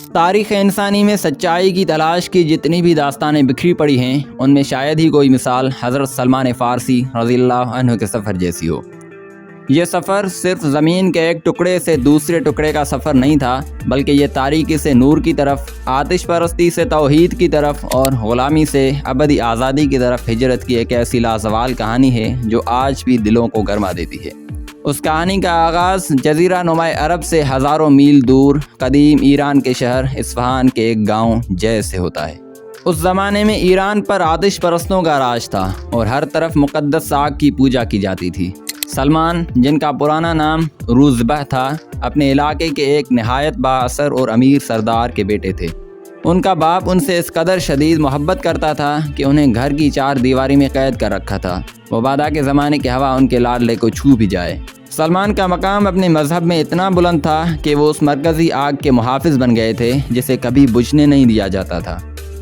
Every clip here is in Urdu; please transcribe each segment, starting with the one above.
تاریخ انسانی میں سچائی کی تلاش کی جتنی بھی داستانیں بکھری پڑی ہیں، ان میں شاید ہی کوئی مثال حضرت سلمان فارسی رضی اللہ عنہ کے سفر جیسی ہو۔ یہ سفر صرف زمین کے ایک ٹکڑے سے دوسرے ٹکڑے کا سفر نہیں تھا، بلکہ یہ تاریکی سے نور کی طرف، آتش پرستی سے توحید کی طرف اور غلامی سے ابدی آزادی کی طرف ہجرت کی ایک ایسی لازوال کہانی ہے جو آج بھی دلوں کو گرما دیتی ہے۔ اس کہانی کا آغاز جزیرہ نما عرب سے ہزاروں میل دور قدیم ایران کے شہر اصفہان کے ایک گاؤں جے سے ہوتا ہے۔ اس زمانے میں ایران پر آتش پرستوں کا راج تھا اور ہر طرف مقدس آگ کی پوجا کی جاتی تھی۔ سلمان، جن کا پرانا نام روزبہ تھا، اپنے علاقے کے ایک نہایت با اثر اور امیر سردار کے بیٹے تھے۔ ان کا باپ ان سے اس قدر شدید محبت کرتا تھا کہ انہیں گھر کی 4 دیواری میں قید کر رکھا تھا، مبادا کے زمانے کی ہوا ان کے لاڈلے کو چھو بھی جائے۔ سلمان کا مقام اپنے مذہب میں اتنا بلند تھا کہ وہ اس مرکزی آگ کے محافظ بن گئے تھے جسے کبھی بجھنے نہیں دیا جاتا تھا۔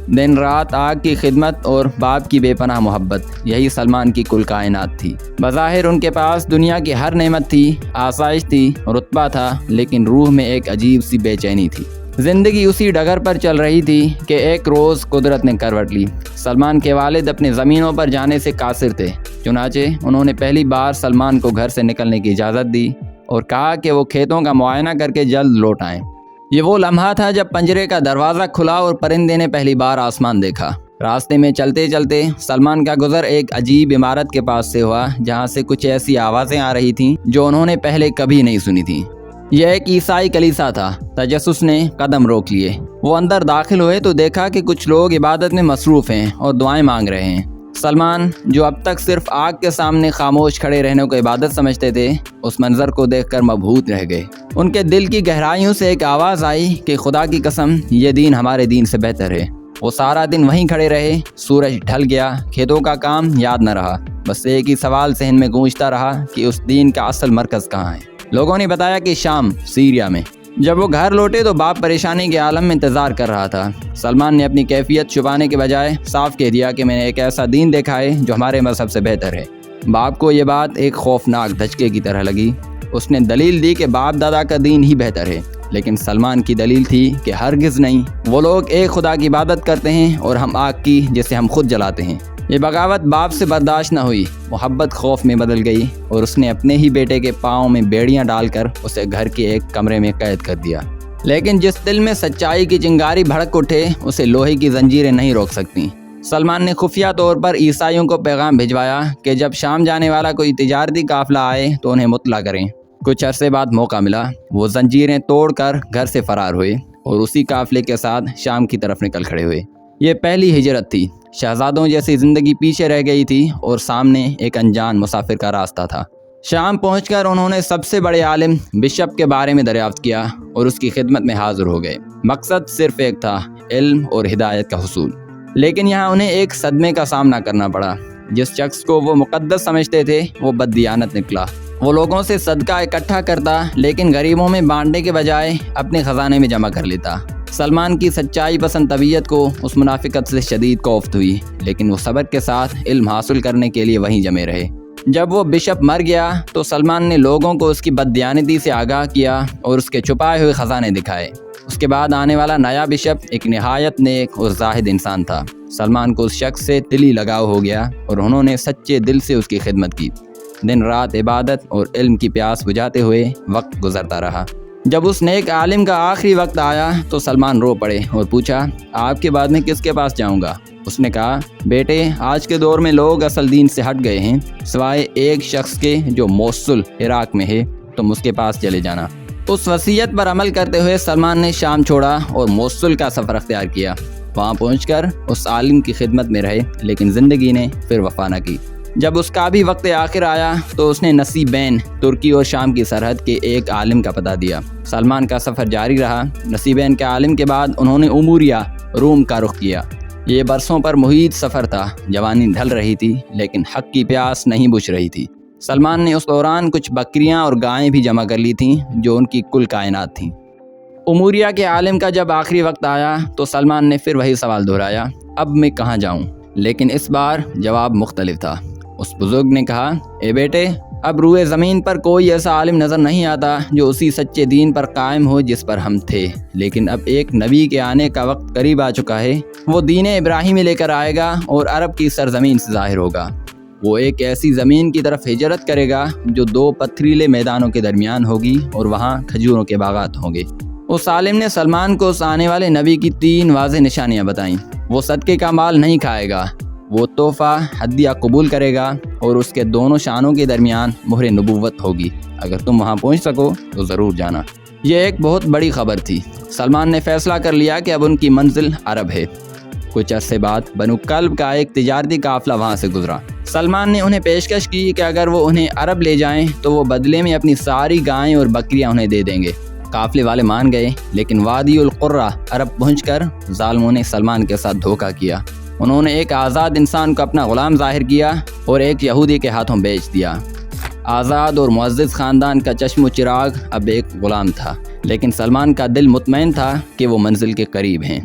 دن رات آگ کی خدمت اور باپ کی بے پناہ محبت، یہی سلمان کی کل کائنات تھی۔ بظاہر ان کے پاس دنیا کی ہر نعمت تھی، آسائش تھی، رتبہ تھا، لیکن روح میں ایک عجیب سی بے چینی تھی۔ زندگی اسی ڈگر پر چل رہی تھی کہ ایک روز قدرت نے کروٹ لی۔ سلمان کے والد اپنے زمینوں پر جانے سے قاصر تھے، چنانچہ انہوں نے پہلی بار سلمان کو گھر سے نکلنے کی اجازت دی اور کہا کہ وہ کھیتوں کا معائنہ کر کے جلد لوٹ آئیں۔ یہ وہ لمحہ تھا جب پنجرے کا دروازہ کھلا اور پرندے نے پہلی بار آسمان دیکھا۔ راستے میں چلتے چلتے سلمان کا گزر ایک عجیب عمارت کے پاس سے ہوا جہاں سے کچھ ایسی آوازیں آ رہی تھیں جو انہوں نے پہلے کبھی نہیں سنی تھیں۔ یہ ایک عیسائی کلیسا تھا۔ تجسس نے قدم روک لیے۔ وہ اندر داخل ہوئے تو دیکھا کہ کچھ لوگ عبادت میں مصروف ہیں اور دعائیں مانگ رہے ہیں۔ سلمان، جو اب تک صرف آگ کے سامنے خاموش کھڑے رہنے کو عبادت سمجھتے تھے، اس منظر کو دیکھ کر مبہوت رہ گئے۔ ان کے دل کی گہرائیوں سے ایک آواز آئی کہ خدا کی قسم، یہ دین ہمارے دین سے بہتر ہے۔ وہ سارا دن وہیں کھڑے رہے۔ سورج ڈھل گیا، کھیتوں کا کام یاد نہ رہا، بس ایک ہی سوال ذہن میں گونجتا رہا کہ اس دین کا اصل مرکز کہاں ہے۔ لوگوں نے بتایا کہ شام، سیریا میں۔ جب وہ گھر لوٹے تو باپ پریشانی کے عالم میں انتظار کر رہا تھا۔ سلمان نے اپنی کیفیت چھپانے کے بجائے صاف کہہ دیا کہ میں نے ایک ایسا دین دیکھا ہے جو ہمارے مذہب سے بہتر ہے۔ باپ کو یہ بات ایک خوفناک دھچکے کی طرح لگی۔ اس نے دلیل دی کہ باپ دادا کا دین ہی بہتر ہے، لیکن سلمان کی دلیل تھی کہ ہرگز نہیں، وہ لوگ ایک خدا کی عبادت کرتے ہیں اور ہم آگ کی جسے ہم خود جلاتے ہیں۔ یہ بغاوت باپ سے برداشت نہ ہوئی۔ محبت خوف میں بدل گئی اور اس نے اپنے ہی بیٹے کے پاؤں میں بیڑیاں ڈال کر اسے گھر کے ایک کمرے میں قید کر دیا۔ لیکن جس دل میں سچائی کی چنگاری بھڑک اٹھے، اسے لوہے کی زنجیریں نہیں روک سکتیں۔ سلمان نے خفیہ طور پر عیسائیوں کو پیغام بھجوایا کہ جب شام جانے والا کوئی تجارتی قافلہ آئے تو انہیں مطلع کریں۔ کچھ عرصے بعد موقع ملا، وہ زنجیریں توڑ کر گھر سے فرار ہوئے اور اسی قافلے کے ساتھ شام کی طرف نکل کھڑے ہوئے۔ یہ پہلی ہجرت تھی۔ شہزادوں جیسی زندگی پیچھے رہ گئی تھی اور سامنے ایک انجان مسافر کا راستہ تھا۔ شام پہنچ کر انہوں نے سب سے بڑے عالم بشپ کے بارے میں دریافت کیا اور اس کی خدمت میں حاضر ہو گئے۔ مقصد صرف ایک تھا، علم اور ہدایت کا حصول۔ لیکن یہاں انہیں ایک صدمے کا سامنا کرنا پڑا۔ جس شخص کو وہ مقدس سمجھتے تھے وہ بددیانت نکلا۔ وہ لوگوں سے صدقہ اکٹھا کرتا، لیکن غریبوں میں بانٹنے کے بجائے اپنے خزانے میں جمع کر لیتا۔ سلمان کی سچائی پسند طبیعت کو اس منافقت سے شدید کوفت ہوئی، لیکن وہ صبر کے ساتھ علم حاصل کرنے کے لیے وہیں جمے رہے۔ جب وہ بشپ مر گیا تو سلمان نے لوگوں کو اس کی بددیانتی سے آگاہ کیا اور اس کے چھپائے ہوئے خزانے دکھائے۔ اس کے بعد آنے والا نیا بشپ ایک نہایت نیک اور زاہد انسان تھا۔ سلمان کو اس شخص سے دلی لگاؤ ہو گیا اور انہوں نے سچے دل سے اس کی خدمت کی۔ دن رات عبادت اور علم کی پیاس بجھاتے ہوئے وقت گزرتا رہا۔ جب اس نیک عالم کا آخری وقت آیا تو سلمان رو پڑے اور پوچھا، آپ کے بعد میں کس کے پاس جاؤں گا؟ اس نے کہا، بیٹے، آج کے دور میں لوگ اصل دین سے ہٹ گئے ہیں، سوائے ایک شخص کے جو موصل عراق میں ہے، تم اس کے پاس چلے جانا۔ اس وصیت پر عمل کرتے ہوئے سلمان نے شام چھوڑا اور موصل کا سفر اختیار کیا۔ وہاں پہنچ کر اس عالم کی خدمت میں رہے، لیکن زندگی نے پھر وفا نہ کی۔ جب اس کا بھی وقت آخر آیا تو اس نے نصیبین، ترکی اور شام کی سرحد کے ایک عالم کا پتہ دیا۔ سلمان کا سفر جاری رہا۔ نصیبین کے عالم کے بعد انہوں نے اموریا، روم کا رخ کیا۔ یہ برسوں پر محیط سفر تھا۔ جوانی ڈھل رہی تھی، لیکن حق کی پیاس نہیں بجھ رہی تھی۔ سلمان نے اس دوران کچھ بکریاں اور گائیں بھی جمع کر لی تھیں جو ان کی کل کائنات تھیں۔ اموریا کے عالم کا جب آخری وقت آیا تو سلمان نے پھر وہی سوال دہرایا، اب میں کہاں جاؤں؟ لیکن اس بار جواب مختلف تھا۔ اس بزرگ نے کہا، اے بیٹے، اب روئے زمین پر کوئی ایسا عالم نظر نہیں آتا جو اسی سچے دین پر قائم ہو جس پر ہم تھے، لیکن اب ایک نبی کے آنے کا وقت قریب آ چکا ہے۔ وہ دین ابراہیمی لے کر آئے گا اور عرب کی سرزمین سے ظاہر ہوگا۔ وہ ایک ایسی زمین کی طرف ہجرت کرے گا جو 2 پتھریلے میدانوں کے درمیان ہوگی اور وہاں کھجوروں کے باغات ہوں گے۔ اس عالم نے سلمان کو اس آنے والے نبی کی 3 واضح نشانیاں بتائیں۔ وہ صدقے کا مال نہیں کھائے گا، وہ تحفہ ہدیہ قبول کرے گا اور اس کے دونوں شانوں کے درمیان مہر نبوت ہوگی۔ اگر تم وہاں پہنچ سکو تو ضرور جانا۔ یہ ایک بہت بڑی خبر تھی۔ سلمان نے فیصلہ کر لیا کہ اب ان کی منزل عرب ہے۔ کچھ عرصے بعد بنو کلب کا ایک تجارتی قافلہ وہاں سے گزرا۔ سلمان نے انہیں پیشکش کی کہ اگر وہ انہیں عرب لے جائیں تو وہ بدلے میں اپنی ساری گائیں اور بکریاں انہیں دے دیں گے۔ قافلے والے مان گئے، لیکن وادی القرہ عرب پہنچ کر ظالموں نے سلمان کے ساتھ دھوکہ کیا۔ انہوں نے ایک آزاد انسان کو اپنا غلام ظاہر کیا اور ایک یہودی کے ہاتھوں بیچ دیا۔ آزاد اور معزز خاندان کا چشم و چراغ اب ایک غلام تھا، لیکن سلمان کا دل مطمئن تھا کہ وہ منزل کے قریب ہیں۔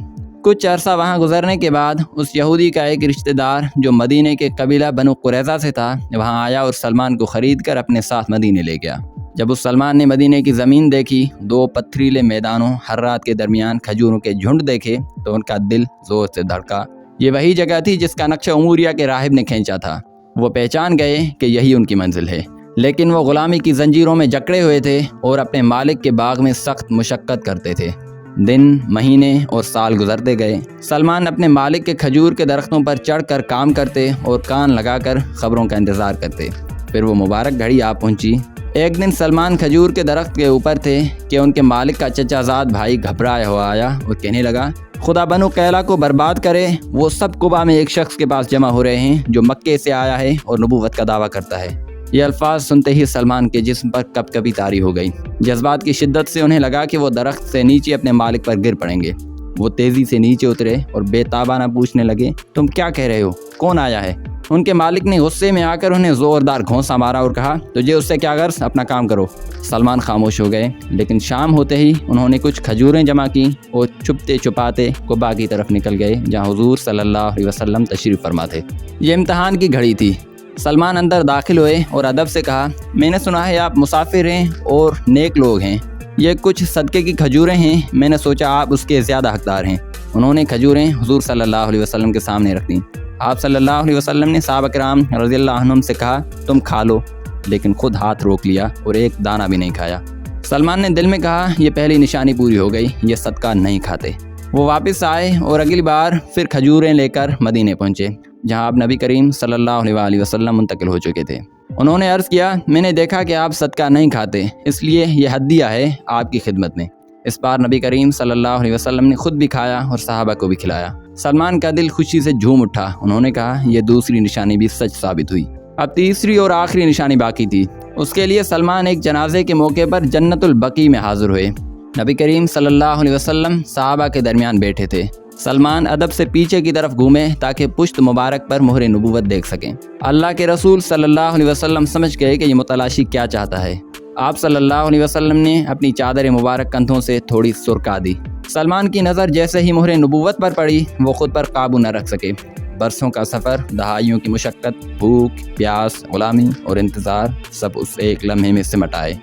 کچھ عرصہ وہاں گزرنے کے بعد اس یہودی کا ایک رشتہ دار جو مدینے کے قبیلہ بنو قریظہ سے تھا وہاں آیا اور سلمان کو خرید کر اپنے ساتھ مدینے لے گیا۔ جب اس سلمان نے مدینے کی زمین دیکھی، 2 پتھریلے میدانوں حرات کے درمیان کھجوروں کے جھنڈ دیکھے تو ان کا دل زور سے دھڑکا۔ یہ وہی جگہ تھی جس کا نقشہ عموریہ کے راہب نے کھینچا تھا۔ وہ پہچان گئے کہ یہی ان کی منزل ہے، لیکن وہ غلامی کی زنجیروں میں جکڑے ہوئے تھے اور اپنے مالک کے باغ میں سخت مشقت کرتے تھے۔ دن، مہینے اور سال گزرتے گئے۔ سلمان اپنے مالک کے کھجور کے درختوں پر چڑھ کر کام کرتے اور کان لگا کر خبروں کا انتظار کرتے۔ پھر وہ مبارک گھڑی آ پہنچی۔ ایک دن سلمان کھجور کے درخت کے اوپر تھے کہ ان کے مالک کا چچا زاد بھائی گھبرایا ہوا آیا اور کہنے لگا، خدا بنو قیلا کو برباد کرے، وہ سب قبا میں ایک شخص کے پاس جمع ہو رہے ہیں جو مکے سے آیا ہے اور نبوت کا دعویٰ کرتا ہے۔ یہ الفاظ سنتے ہی سلمان کے جسم پر کپ کپی طاری ہو گئی۔ جذبات کی شدت سے انہیں لگا کہ وہ درخت سے نیچے اپنے مالک پر گر پڑیں گے۔ وہ تیزی سے نیچے اترے اور بے تابانہ پوچھنے لگے، تم کیا کہہ رہے ہو؟ کون آیا ہے؟ ان کے مالک نے غصے میں آ کر انہیں زوردار گھونسا مارا اور کہا، تجھے اس سے کیا غرض، اپنا کام کرو۔ سلمان خاموش ہو گئے، لیکن شام ہوتے ہی انہوں نے کچھ کھجوریں جمع کی اور چھپتے چھپاتے قباء کی طرف نکل گئے جہاں حضور صلی اللہ علیہ وسلم تشریف فرما تھے۔ یہ امتحان کی گھڑی تھی۔ سلمان اندر داخل ہوئے اور ادب سے کہا، میں نے سنا ہے آپ مسافر ہیں اور نیک لوگ ہیں، یہ کچھ صدقے کی کھجوریں ہیں، میں نے سوچا آپ اس کے زیادہ حقدار ہیں۔ انہوں نے کھجوریں حضور صلی اللہ علیہ وسلم کے سامنے رکھ دیں۔ آپ صلی اللہ علیہ وسلم نے صحابہ کرام رضی اللہ عنہم سے کہا، تم کھا لو، لیکن خود ہاتھ روک لیا اور ایک دانہ بھی نہیں کھایا۔ سلمان نے دل میں کہا، یہ پہلی نشانی پوری ہو گئی، یہ صدقہ نہیں کھاتے۔ وہ واپس آئے اور اگلی بار پھر کھجوریں لے کر مدینے پہنچے جہاں آپ نبی کریم صلی اللہ علیہ وسلم منتقل ہو چکے تھے۔ انہوں نے عرض کیا، میں نے دیکھا کہ آپ صدقہ نہیں کھاتے، اس لیے یہ ہدیہ ہے آپ کی خدمت میں۔ اس بار نبی کریم صلی اللہ علیہ وسلم نے خود بھی کھایا اور صحابہ کو بھی کھلایا۔ سلمان کا دل خوشی سے جھوم اٹھا۔ انہوں نے کہا، یہ دوسری نشانی بھی سچ ثابت ہوئی۔ اب تیسری اور آخری نشانی باقی تھی۔ اس کے لیے سلمان ایک جنازے کے موقع پر جنت البقیع میں حاضر ہوئے۔ نبی کریم صلی اللہ علیہ وسلم صحابہ کے درمیان بیٹھے تھے۔ سلمان ادب سے پیچھے کی طرف گھومے تاکہ پشت مبارک پر مہر نبوت دیکھ سکیں۔ اللہ کے رسول صلی اللہ علیہ وسلم سمجھ گئے کہ یہ متلاشی کیا چاہتا ہے۔ آپ صلی اللہ علیہ وسلم نے اپنی چادر مبارک کندھوں سے تھوڑی سرکا دی۔ سلمان کی نظر جیسے ہی مہر نبوت پر پڑی، وہ خود پر قابو نہ رکھ سکے۔ برسوں کا سفر، دہائیوں کی مشقت، بھوک، پیاس، غلامی اور انتظار سب اس ایک لمحے میں سمٹ آئے۔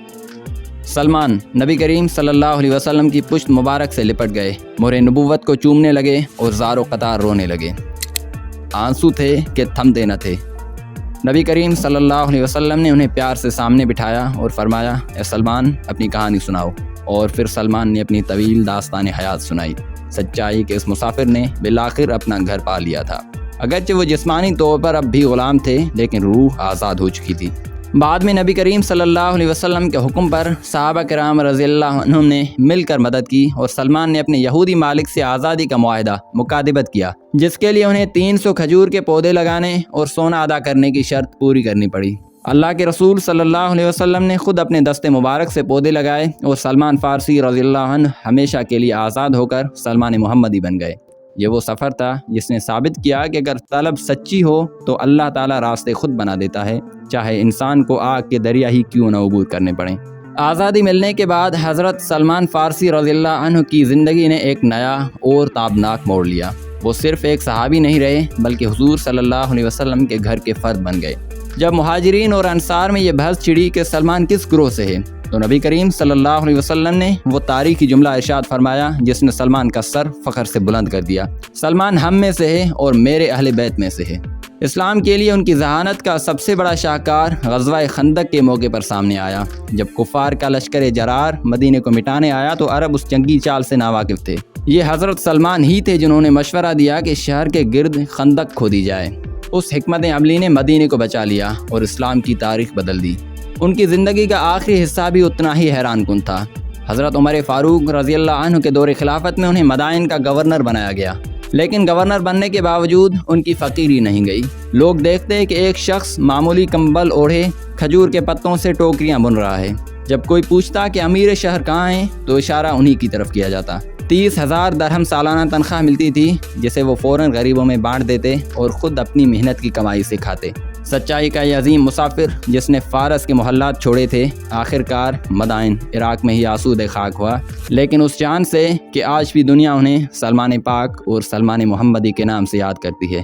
سلمان نبی کریم صلی اللہ علیہ وسلم کی پشت مبارک سے لپٹ گئے، مہر نبوت کو چومنے لگے اور زار و قطار رونے لگے۔ آنسو تھے کہ تھمتے نہ تھے۔ نبی کریم صلی اللہ علیہ وسلم نے انہیں پیار سے سامنے بٹھایا اور فرمایا، اے سلمان، اپنی کہانی سناؤ۔ اور پھر سلمان نے اپنی طویل داستان حیات سنائی، سچائی کہ اس مسافر نے بالآخر اپنا گھر پا لیا تھا۔ اگرچہ وہ جسمانی طور پر اب بھی غلام تھے، لیکن روح آزاد ہو چکی تھی۔ بعد میں نبی کریم صلی اللہ علیہ وسلم کے حکم پر صحابہ کرام رضی اللہ عنہم نے مل کر مدد کی اور سلمان نے اپنے یہودی مالک سے آزادی کا معاہدہ مکاتبت کیا، جس کے لیے انہیں 300 کھجور کے پودے لگانے اور سونا ادا کرنے کی شرط پوری کرنی پڑی۔ اللہ کے رسول صلی اللہ علیہ وسلم نے خود اپنے دست مبارک سے پودے لگائے اور سلمان فارسی رضی اللہ عنہ ہمیشہ کے لیے آزاد ہو کر سلمان محمدی بن گئے۔ یہ وہ سفر تھا جس نے ثابت کیا کہ اگر طلب سچی ہو تو اللہ تعالیٰ راستے خود بنا دیتا ہے، چاہے انسان کو آگ کے دریا ہی کیوں نہ عبور کرنے پڑیں۔ آزادی ملنے کے بعد حضرت سلمان فارسی رضی اللہ عنہ کی زندگی نے ایک نیا اور تابناک موڑ لیا۔ وہ صرف ایک صحابی نہیں رہے، بلکہ حضور صلی اللہ علیہ وسلم کے گھر کے فرد بن گئے۔ جب مہاجرین اور انصار میں یہ بحث چھڑی کہ سلمان کس گروہ سے ہے تو نبی کریم صلی اللہ علیہ وسلم نے وہ تاریخی جملہ ارشاد فرمایا جس نے سلمان کا سر فخر سے بلند کر دیا، سلمان ہم میں سے ہے اور میرے اہل بیت میں سے ہے۔ اسلام کے لیے ان کی ذہانت کا سب سے بڑا شاہکار غزوہ خندق کے موقع پر سامنے آیا، جب کفار کا لشکر جرار مدینے کو مٹانے آیا تو عرب اس جنگی چال سے ناواقف تھے۔ یہ حضرت سلمان ہی تھے جنہوں نے مشورہ دیا کہ شہر کے گرد خندق کھودی جائے۔ اس حکمت عملی نے مدینے کو بچا لیا اور اسلام کی تاریخ بدل دی۔ ان کی زندگی کا آخری حصہ بھی اتنا ہی حیران کن تھا۔ حضرت عمر فاروق رضی اللہ عنہ کے دور خلافت میں انہیں مدائن کا گورنر بنایا گیا، لیکن گورنر بننے کے باوجود ان کی فقیری نہیں گئی۔ لوگ دیکھتے کہ ایک شخص معمولی کمبل اوڑھے کھجور کے پتوں سے ٹوکریاں بن رہا ہے۔ جب کوئی پوچھتا کہ امیر شہر کہاں ہیں تو اشارہ انہی کی طرف کیا جاتا۔ 30,000 درہم سالانہ تنخواہ ملتی تھی جسے وہ فوراً غریبوں میں بانٹ دیتے اور خود اپنی محنت کی کمائی سے کھاتے۔ سچائی کا یہ عظیم مسافر جس نے فارس کے محلات چھوڑے تھے آخر کار مدائن عراق میں ہی آسودہ خاک ہوا، لیکن اس جان سے کہ آج بھی دنیا انہیں سلمان پاک اور سلمان محمدی کے نام سے یاد کرتی ہے۔